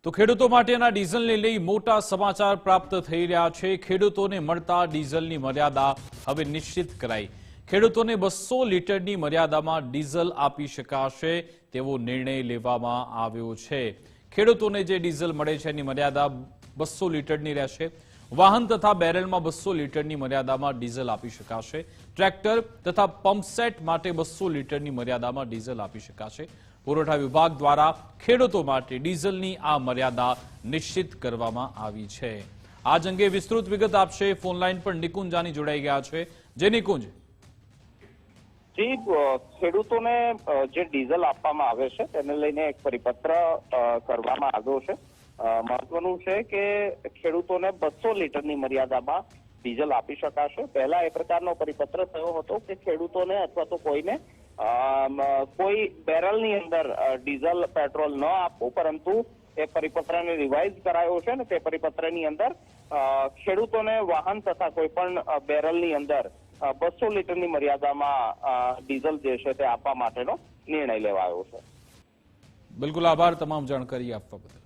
તો ખેડૂતો માટેના ડીઝલને લઈ મોટા સમાચાર પ્રાપ્ત થઈ રહ્યા છે। ખેડૂતોને મળતા ડીઝલની મર્યાદા હવે નિશ્ચિત કરાઈ। ખેડૂતોને 200 લીટરની મર્યાદામાં ડીઝલ આપી શકાશે તેવો નિર્ણય લેવામાં આવ્યો છે। ખેડૂતોને જે ડીઝલ મળે છે એની મર્યાદા 200 લીટરની રહેશે। વાહન તથા બેરલમાં 200 લીટરની મર્યાદામાં ડીઝલ આપી શકાશે। ટ્રેક્ટર તથા પંપસેટ માટે 200 લીટરની મર્યાદામાં ડીઝલ આપી શકાશે। પુરવઠા વિભાગ દ્વારા ખેડૂતો માટે ડીઝલની આ મર્યાદા નિશ્ચિત કરવામાં આવી છે। આ અંગે વિસ્તૃત વિગત આપશે ફોનલાઈન પર નિકુંજ જાની જોડાઈ ગયા છે। જે નિકુંજ, જી, ખેડૂતોને જે ડીઝલ આપવામાં આવે છે તેને લઈને એક પરિપત્ર કરવામાં આવ્યો છે। મહત્વનું છે કે ખેડૂતોને 200 લીટરની મર્યાદામાં ડીઝલ આપી શકાશે। પહેલા એ પ્રકારનો પરિપત્ર થયો હતો કે ખેડૂતોને અથવા તો કોઈને કોઈ બેરલની અંદર ડીઝલ પેટ્રોલ ન આપવું, પરંતુ એ પરિપત્રને રિવાઇઝ કરાયો છે ને તે પરિપત્રની અંદર ખેડૂતોને વાહન તથા કોઈ પણ બેરલની અંદર 200 લીટરની મર્યાદામાં ડીઝલ જે છે તે આપવા માટેનો નિર્ણય લેવાયો છે। બિલકુલ આભાર તમામ જાણકારી આપવા બદલ।